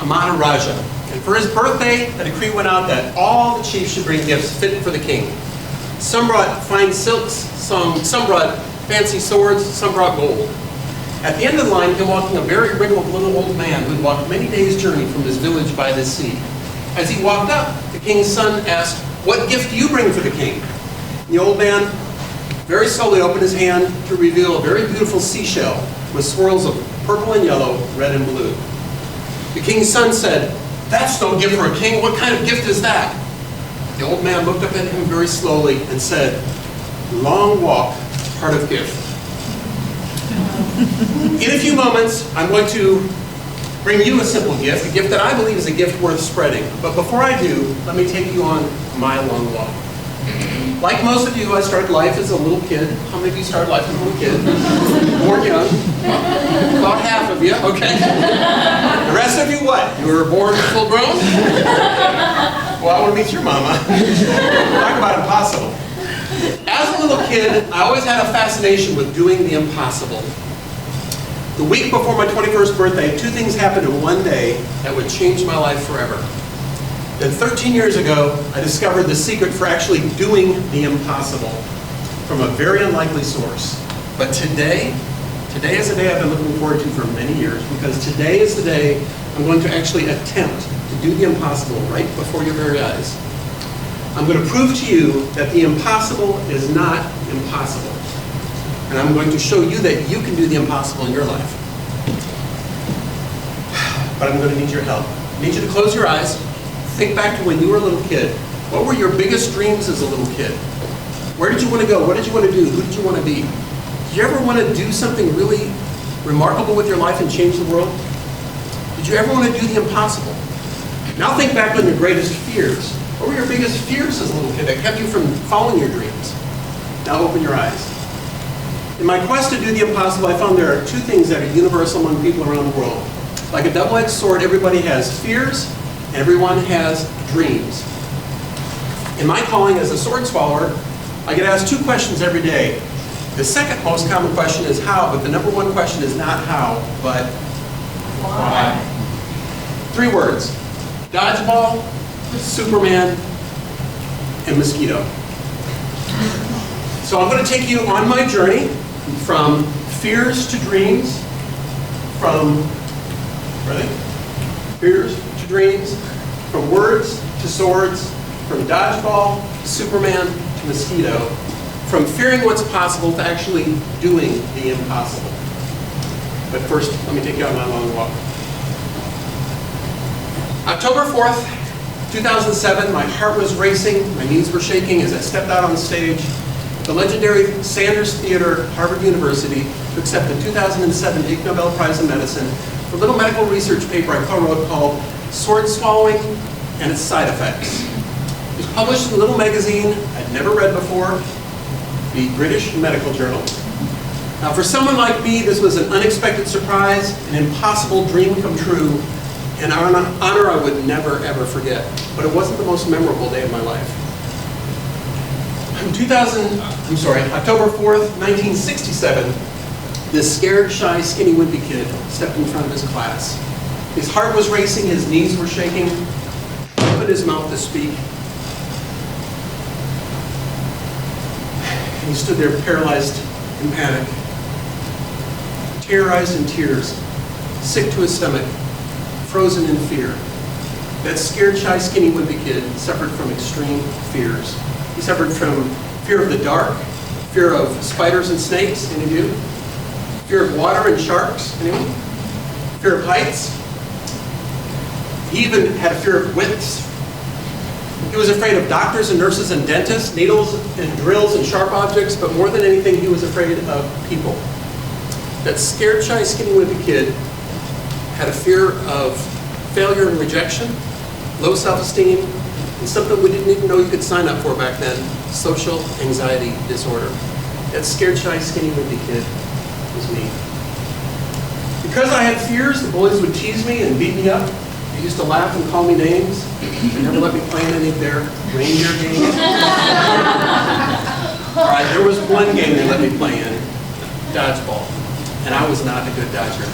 a Maharaja. And for his birthday, a decree went out that all the chiefs should bring gifts fit for the king. Some brought fine silks, some brought fancy swords, some brought gold. At the end of the line came walking a very wrinkled little old man who had walked many days' journey from his village by the sea. As he walked up, the king's son asked, "What gift do you bring for the king?" The old man very slowly opened his hand to reveal a very beautiful seashell with swirls of purple and yellow, red and blue. The king's son said, "That's no gift for a king. What kind of gift is that?" The old man looked up at him very slowly and said, "Long walk, heart of gift." In a few moments, I'm going to bring you a simple gift, a gift that I believe is a gift worth spreading. But before I do, let me take you on my long walk. Like most of you, I started life as a little kid. How many of you started life as a little kid? Born young. About half of you, okay. The rest of you, what? You were born full grown? Well, I want to meet your mama. Talk about impossible. As a little kid, I always had a fascination with doing the impossible. The week before my 21st birthday, two things happened in one day that would change my life forever. Then 13 years ago, I discovered the secret for actually doing the impossible from a very unlikely source. But today is a day I've been looking forward to for many years, because today is the day I'm going to actually attempt to do the impossible right before your very eyes. I'm going to prove to you that the impossible is not impossible. And I'm going to show you that you can do the impossible in your life. But I'm going to need your help. I need you to close your eyes. Think back to when you were a little kid. What were your biggest dreams as a little kid? Where did you want to go? What did you want to do? Who did you want to be? Did you ever want to do something really remarkable with your life and change the world? Did you ever want to do the impossible? Now think back on your greatest fears. What were your biggest fears as a little kid that kept you from following your dreams? Now open your eyes. In my quest to do the impossible, I found there are two things that are universal among people around the world. Like a double-edged sword, everybody has fears, and everyone has dreams. In my calling as a sword swallower, I get asked two questions every day. The second most common question is how, but the number one question is not how, but why. 3 words: dodgeball, Superman, and mosquito. So I'm going to take you on my journey from fears to dreams, from fears to dreams, from words to swords, from dodgeball to Superman to mosquito, from fearing what's possible to actually doing the impossible. But first, let me take you on my long walk. October 4th, 2007, my heart was racing, my knees were shaking as I stepped out on stage at the legendary Sanders Theater, Harvard University, to accept the 2007 Ig Nobel Prize in Medicine for a little medical research paper I co-wrote called Sword Swallowing and Its Side Effects. It was published in a little magazine I'd never read before, the British Medical Journal. Now, for someone like me, this was an unexpected surprise, an impossible dream come true, an honor I would never, ever forget. But it wasn't the most memorable day of my life. October 4th, 1967, this scared, shy, skinny, wimpy kid stepped in front of his class. His heart was racing, his knees were shaking, he opened his mouth to speak. And he stood there paralyzed in panic, terrorized in tears, sick to his stomach, frozen in fear. That scared, shy, skinny, wimpy kid suffered from extreme fears. He suffered from fear of the dark, fear of spiders and snakes, any of you? Fear of water and sharks, anyone? Fear of heights. He even had a fear of widths. He was afraid of doctors and nurses and dentists, needles and drills and sharp objects, but more than anything, he was afraid of people. That scared, shy, skinny, wimpy kid had a fear of failure and rejection, low self-esteem, and something we didn't even know you could sign up for back then, social anxiety disorder. That scared, shy, skinny, wimpy kid was me. Because I had fears, the bullies would tease me and beat me up. They used to laugh and call me names. They never let me play in any of their reindeer games. All right, there was one game they let me play in, dodgeball, and I was not a good dodger.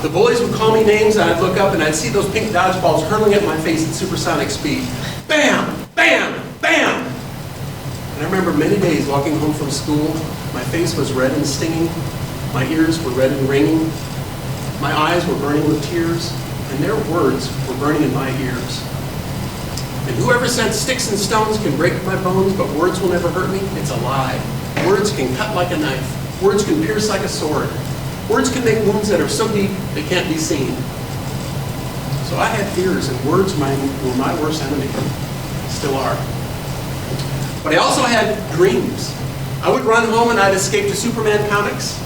The bullies would call me names, and I'd look up and I'd see those pink dodgeballs hurtling at my face at supersonic speed. Bam! Bam! Bam! And I remember many days walking home from school, my face was red and stinging, my ears were red and ringing, my eyes were burning with tears, and their words were burning in my ears. And whoever said sticks and stones can break my bones, but words will never hurt me, it's a lie. Words can cut like a knife. Words can pierce like a sword. Words can make wounds that are so deep they can't be seen. So I had fears, and words were my worst enemy. Still are. But I also had dreams. I would run home and I'd escape to Superman comics,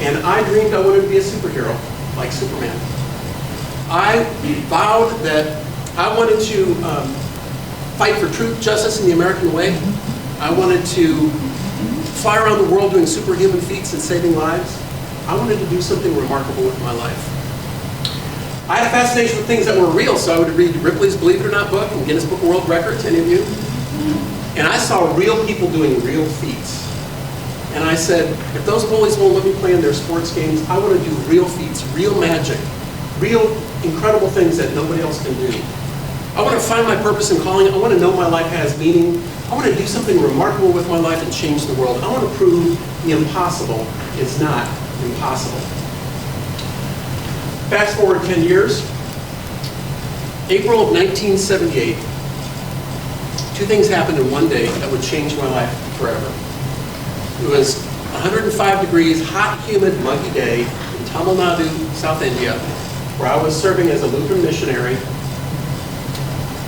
and I dreamed I wanted to be a superhero, like Superman. I vowed that I wanted to fight for truth, justice, and the American way. I wanted to fly around the world doing superhuman feats and saving lives. I wanted to do something remarkable with my life. I had a fascination with things that were real, so I would read Ripley's Believe It or Not book and Guinness Book of World Records, any of you? And I saw real people doing real feats. And I said, if those bullies won't let me play in their sports games, I want to do real feats, real magic, real incredible things that nobody else can do. I want to find my purpose and calling. I want to know my life has meaning. I want to do something remarkable with my life and change the world. I want to prove the impossible is not impossible. Fast forward 10 years, April of 1978. Two things happened in one day that would change my life forever. It was 105 degrees, hot, humid, muggy day in Tamil Nadu, South India, where I was serving as a Lutheran missionary.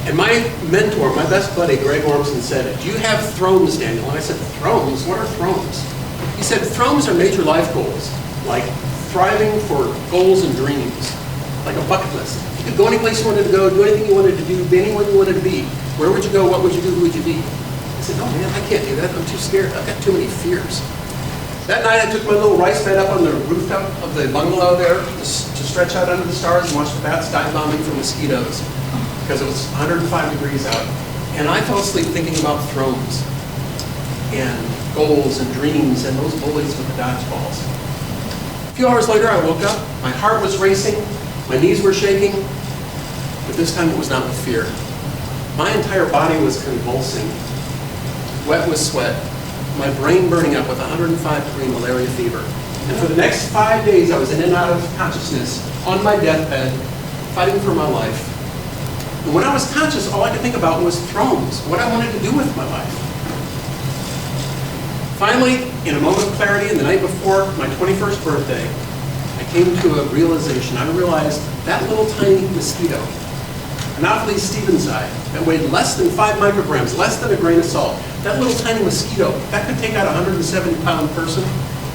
And my mentor, my best buddy, Greg Ormson, said, do you have thrones, Daniel? And I said, thrones? What are thrones? He said, thrones are major life goals, like thriving for goals and dreams, like a bucket list. You could go any place you wanted to go, do anything you wanted to do, be anyone you wanted to be. Where would you go? What would you do? Who would you be? I said, oh man, I can't do that. I'm too scared. I've got too many fears. That night I took my little rice bed up on the rooftop of the bungalow there to stretch out under the stars and watch the bats dive bombing for mosquitoes, because it was 105 degrees out. And I fell asleep thinking about thrones and goals and dreams and those bullies with the dodgeballs. A few hours later I woke up, my heart was racing, my knees were shaking, but this time it was not with fear. My entire body was convulsing, wet with sweat, my brain burning up with 105-degree malaria fever. And for the next 5 days I was in and out of consciousness, on my deathbed, fighting for my life. And when I was conscious, all I could think about was thrones, what I wanted to do with my life. Finally, in a moment of clarity, and the night before my 21st birthday, I came to a realization. I realized that little tiny mosquito, Anopheles stevensii, that weighed less than 5 micrograms, less than a grain of salt, that little tiny mosquito, that could take out a 170-pound person,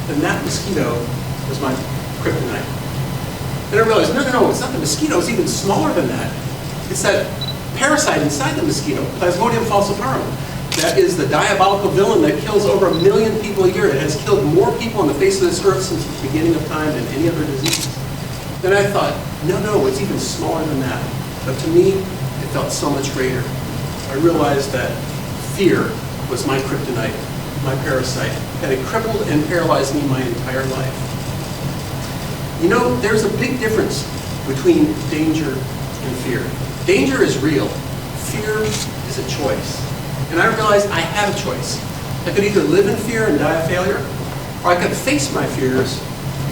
then that mosquito was my kryptonite. And I realized, no, it's not the mosquito, it's even smaller than that. It's that parasite inside the mosquito, Plasmodium falciparum. That is the diabolical villain that kills over 1 million people a year. It has killed more people on the face of this earth since the beginning of time than any other disease. Then I thought, no, it's even smaller than that. But to me, it felt so much greater. I realized that fear was my kryptonite, my parasite, and it crippled and paralyzed me my entire life. You know, there's a big difference between danger and fear. Danger is real. Fear is a choice. And I realized I had a choice. I could either live in fear and die a failure, or I could face my fears,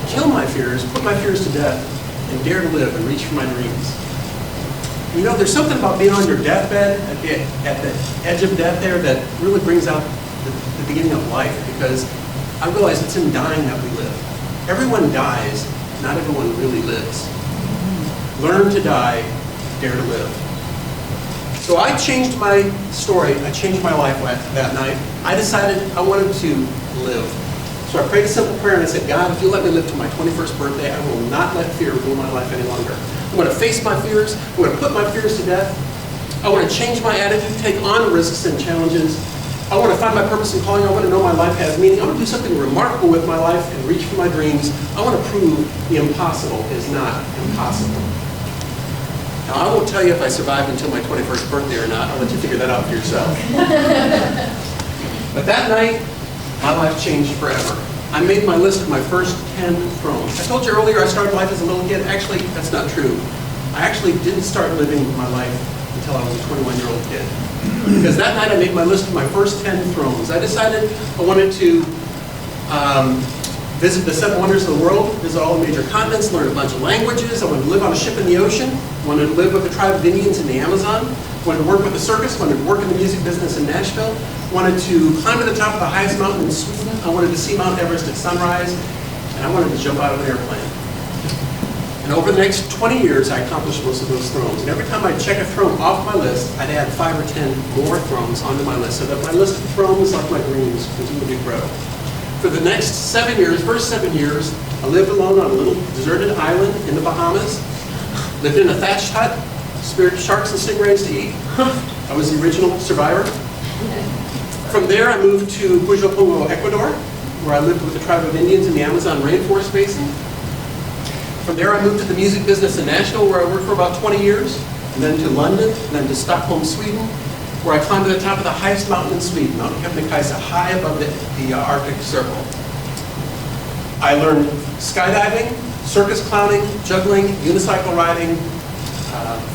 kill my fears, put my fears to death, and dare to live and reach for my dreams. You know, there's something about being on your deathbed, at the edge of death there, that really brings out the beginning of life, because I realize it's in dying that we live. Everyone dies, not everyone really lives. Learn to die, dare to live. So I changed my story, I changed my life that night. I decided I wanted to live. So I prayed a simple prayer and I said, God, if you let me live to my 21st birthday, I will not let fear rule my life any longer. I'm going to face my fears, I'm going to put my fears to death. I want to change my attitude, take on risks and challenges. I want to find my purpose and calling, I want to know my life has meaning. I want to do something remarkable with my life and reach for my dreams. I want to prove the impossible is not impossible. Now, I won't tell you if I survived until my 21st birthday or not. I'll let you figure that out for yourself. But that night, my life changed forever. I made my list of my first 10 thrones. I told you earlier I started life as a little kid. Actually, that's not true. I actually didn't start living my life until I was a 21-year-old kid. Because that night I made my list of my first 10 thrones. I decided I wanted to visit the 7 wonders of the world, visit all the major continents, learn a bunch of languages. I wanted to live on a ship in the ocean. I wanted to live with a tribe of Indians in the Amazon. I wanted to work with a circus. I wanted to work in the music business in Nashville. I wanted to climb to the top of the highest mountain in Sweden. I wanted to see Mount Everest at sunrise. And I wanted to jump out of an airplane. And over the next 20 years, I accomplished most of those thrones. And every time I'd check a throne off my list, I'd add 5 or 10 more thrones onto my list, so that my list of thrones, like my dreams, continued to grow. For the next 7 years, first 7 years, I lived alone on a little deserted island in the Bahamas, lived in a thatched hut, speared sharks and stingrays to eat. I was the original survivor. From there, I moved to Pujo, Ecuador, where I lived with the tribe of Indians in the Amazon rainforest basin. From there, I moved to the music business in Nashville, where I worked for about 20 years, and then to London, and then to Stockholm, Sweden, where I climbed to the top of the highest mountain in Sweden, Mount Kebnekaise, high above the Arctic Circle. I learned skydiving, circus clowning, juggling, unicycle riding,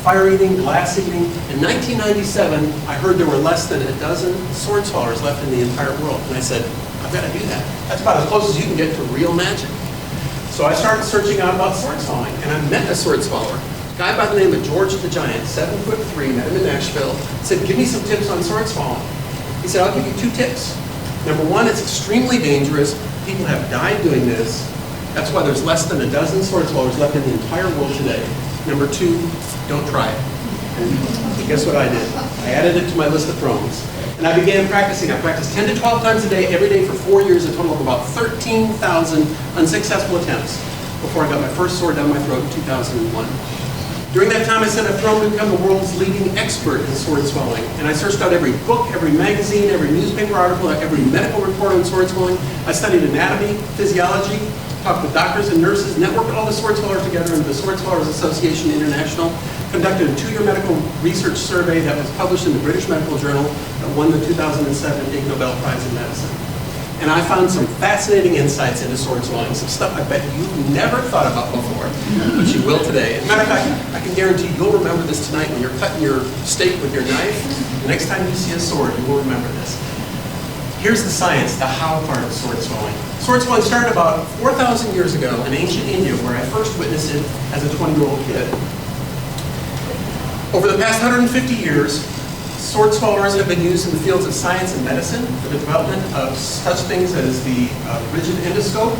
fire eating, glass eating. In 1997, I heard there were less than a dozen sword swallowers left in the entire world, and I said, I've got to do that. That's about as close as you can get to real magic. So I started searching out about sword swallowing, and I met a sword swallower. A guy by the name of George the Giant, 7'3", met him in Nashville, said, give me some tips on sword swallowing. He said, I'll give you 2 tips. Number 1, it's extremely dangerous. People have died doing this. That's why there's less than a dozen sword swallowers left in the entire world today. Number 2, don't try it. And guess what I did? I added it to my list of thrones. And I began practicing. I practiced 10 to 12 times a day, every day for 4 years, a total of about 13,000 unsuccessful attempts before I got my first sword down my throat in 2001. During that time, I set a throne to become the world's leading expert in sword swallowing. And I searched out every book, every magazine, every newspaper article, every medical report on sword swallowing. I studied anatomy, physiology, talked with doctors and nurses, networked all the sword swallowers together into the Sword Swallowers Association International, conducted a 2-year medical research survey that was published in the British Medical Journal that won the 2007 Ig Nobel Prize in Medicine. And I found some fascinating insights into sword swallowing, some stuff I bet you've never thought about before, but you will today. As a matter of fact, I can guarantee you'll remember this tonight when you're cutting your steak with your knife. The next time you see a sword, you will remember this. Here's the science, the how part of sword swallowing. Sword swallowing started about 4,000 years ago in ancient India, where I first witnessed it as a 20-year-old kid. Over the past 150 years, sword swallowers have been used in the fields of science and medicine for the development of such things as the rigid endoscope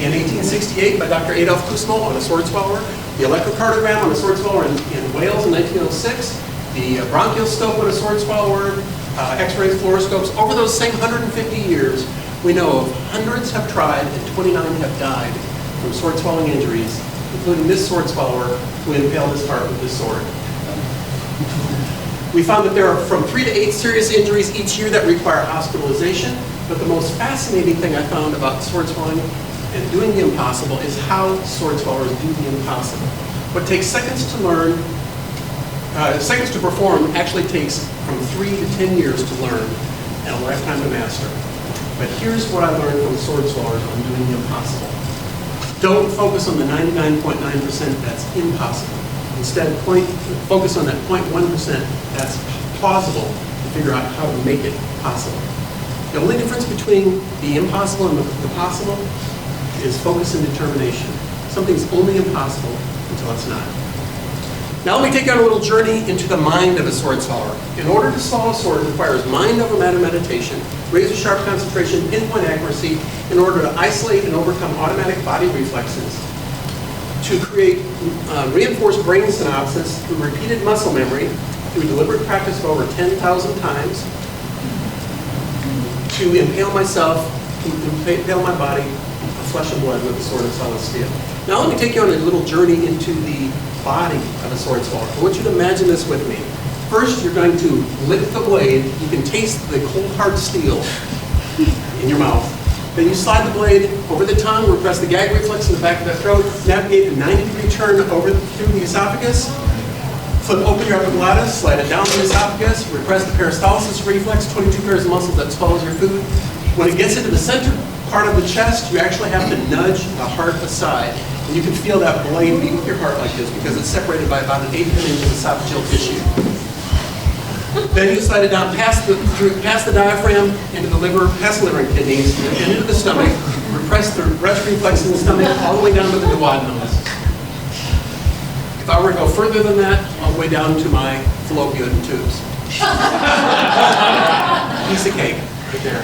in 1868 by Dr. Adolf Kusmo on a sword swallower, the electrocardiogram on a sword swallower in Wales in 1906, the bronchial scope on a sword swallower, X-ray fluoroscopes. Over those same 150 years, we know of hundreds have tried and 29 have died from sword swallowing injuries, including this sword swallower who impaled his heart with this sword. We found that there are from 3 to 8 serious injuries each year that require hospitalization, but the most fascinating thing I found about sword swallowing and doing the impossible is how sword swallowers do the impossible. What takes seconds to learn, seconds to perform actually takes from 3 to 10 years to learn and a lifetime to master. But here's what I learned from sword swallowers on doing the impossible. Don't focus on the 99.9% that's impossible. Instead, focus on that 0.1% that's plausible to figure out how to make it possible. The only difference between the impossible and the possible is focus and determination. Something's only impossible until it's not. Now let me take you on a little journey into the mind of a sword swallower. In order to swallow a sword, it requires mind over matter meditation, razor-sharp concentration, pinpoint accuracy, in order to isolate and overcome automatic body reflexes, to create reinforced brain synapses through repeated muscle memory, through deliberate practice of over 10,000 times, to impale myself, to impale my body, of flesh and blood with a sword of solid steel. Now let me take you on a little journey into the body of a sword swallower. I want you to imagine this with me. First, you're going to lick the blade. You can taste the cold, hard steel in your mouth. Then you slide the blade over the tongue, repress the gag reflex in the back of the throat, navigate a 90-degree turn over through the esophagus, flip open your epiglottis, slide it down the esophagus, repress the peristalsis reflex, 22 pairs of muscles that swallows your food. When it gets into the center part of the chest, you actually have to nudge the heart aside. And you can feel that blade beat with your heart like this because it's separated by about an 1/8 inch of esophageal tissue. Then you slide it down past the diaphragm, into the liver, past the liver and kidneys, and into the stomach. Repress the rest reflex in the stomach all the way down to the duodenum. If I were to go further than that, all the way down to my fallopian tubes. Piece of cake right there.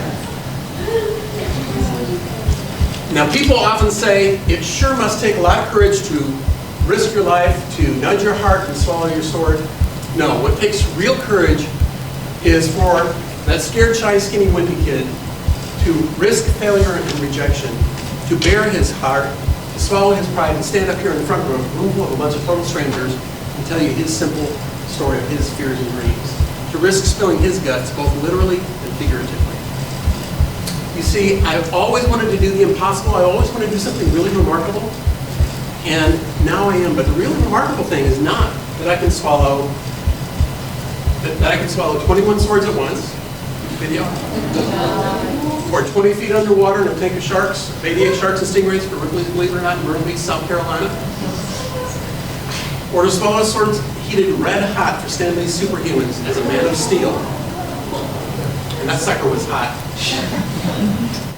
Now, people often say it sure must take a lot of courage to risk your life, to nudge your heart and swallow your sword. No, what takes real courage is for that scared, shy, skinny, wimpy kid to risk failure and rejection, to bare his heart, to swallow his pride and stand up here in the front room full of a bunch of total strangers and tell you his simple story of his fears and dreams, to risk spilling his guts both literally and figuratively. You see, I've always wanted to do the impossible. I always wanted to do something really remarkable, and now I am. But the really remarkable thing is not that I can swallow 21 swords at once, video, or 20 feet underwater in a tank of sharks, 88 sharks and stingrays for Ripley's, believe it or not, in Myrtle Beach, South Carolina, or to swallow swords heated red hot for Stanley's Superhumans as a man of steel, and that sucker was hot.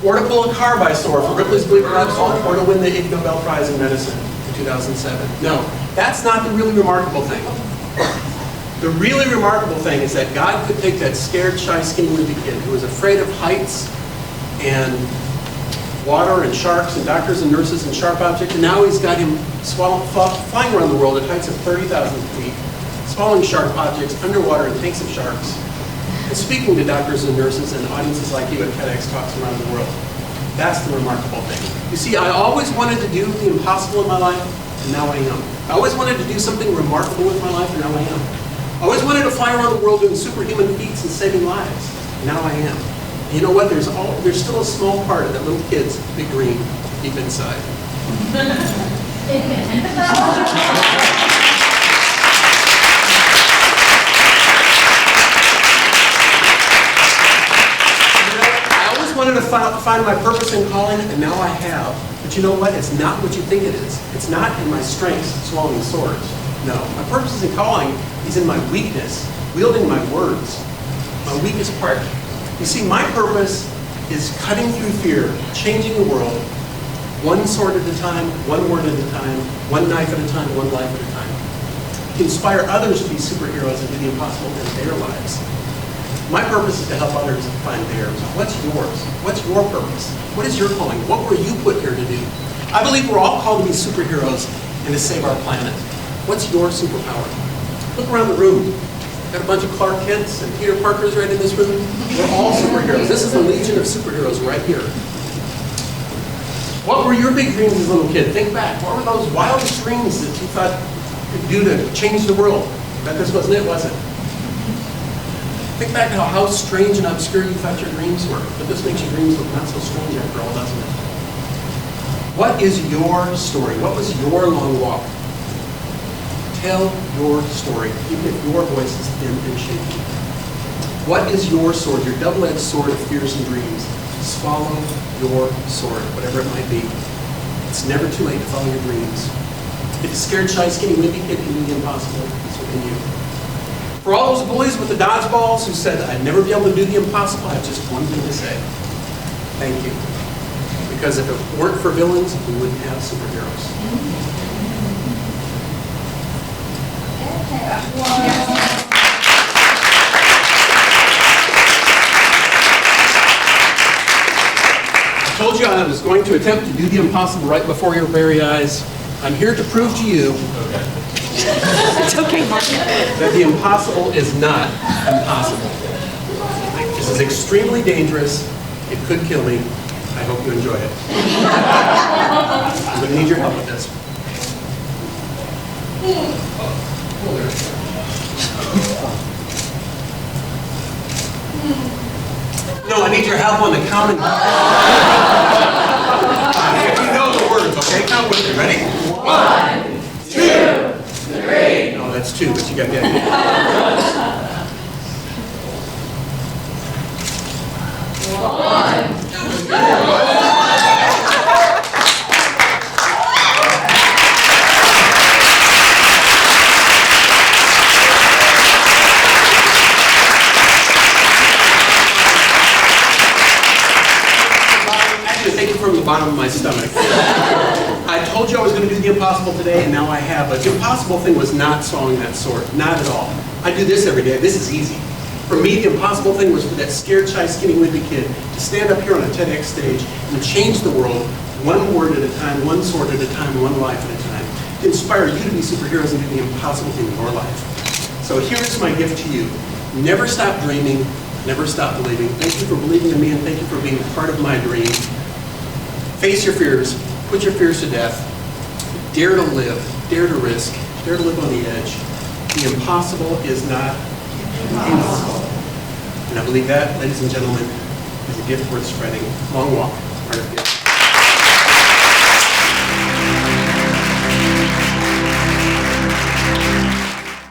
Or to pull a car by sword for Ripley's, believe it or not, or to win the Ig Nobel Prize in medicine in 2007. No, that's not the really remarkable thing. The really remarkable thing is that God could take that scared, shy, skinny, wimpy kid who was afraid of heights and water and sharks and doctors and nurses and sharp objects, and now he's got him flying around the world at heights of 30,000 feet, swallowing sharp objects underwater in tanks of sharks, and speaking to doctors and nurses and audiences like you at TEDx talks around the world. That's the remarkable thing. You see, I always wanted to do the impossible in my life, and now I am. I always wanted to do something remarkable with my life, and now I am. I always wanted to fly around the world doing superhuman feats and saving lives. Now I am. And you know what? There's still a small part of that little kid's big dream deep inside. I always wanted to find my purpose and calling, and now I have. But you know what? It's not what you think it is. It's not in my strengths, swallowing swords. No, my purpose and calling is in my weakness, wielding my words, my weakest part. You see, my purpose is cutting through fear, changing the world, one sword at a time, one word at a time, one knife at a time, one life at a time. To inspire others to be superheroes and do the impossible in their lives. My purpose is to help others find theirs. What's yours? What's your purpose? What is your calling? What were you put here to do? I believe we're all called to be superheroes and to save our planet. What's your superpower? Look around the room. Got a bunch of Clark Kents and Peter Parkers right in this room. We're all superheroes. This is the legion of superheroes right here. What were your big dreams as a little kid? Think back. What were those wildest dreams that you thought you could do to change the world? Bet this wasn't it, was it? Think back to how strange and obscure you thought your dreams were. But this makes your dreams look not so strange after all, doesn't it? What is your story? What was your long walk? Tell your story, even if your voice is thin and shaky. What is your sword, your double-edged sword of fears and dreams? Swallow your sword, whatever it might be. It's never too late to follow your dreams. If a scared, shy, skinny, wimpy kid can do the impossible, it's within you. For all those bullies with the dodgeballs who said I'd never be able to do the impossible, I have just one thing to say. Thank you. Because if it weren't for villains, we wouldn't have superheroes. I told you I was going to attempt to do the impossible right before your very eyes. I'm here to prove to you It's okay, Mark. that the impossible is not impossible. This is extremely dangerous. It could kill me. I hope you enjoy it. I'm going to need your help with this. No, I need your help on the counting. If you know the words, okay? Count with me. Ready? 1, 2, 3. No, that's 2, but you got the idea. 1, 2. bottom of my stomach. I told you I was going to do the impossible today, and now I have. But the impossible thing was not sawing that sword. Not at all. I do this every day. This is easy. For me, the impossible thing was for that scared, shy, skinny, wimpy kid to stand up here on a TEDx stage and change the world one word at a time, one sword at a time, one life at a time. To inspire you to be superheroes and do the impossible thing in your life. So here's my gift to you. Never stop dreaming. Never stop believing. Thank you for believing in me, and thank you for being part of my dream. Face your fears. Put your fears to death. Dare to live. Dare to risk. Dare to live on the edge. The impossible is not impossible. And I believe that, ladies and gentlemen, is a gift worth spreading. Long walk.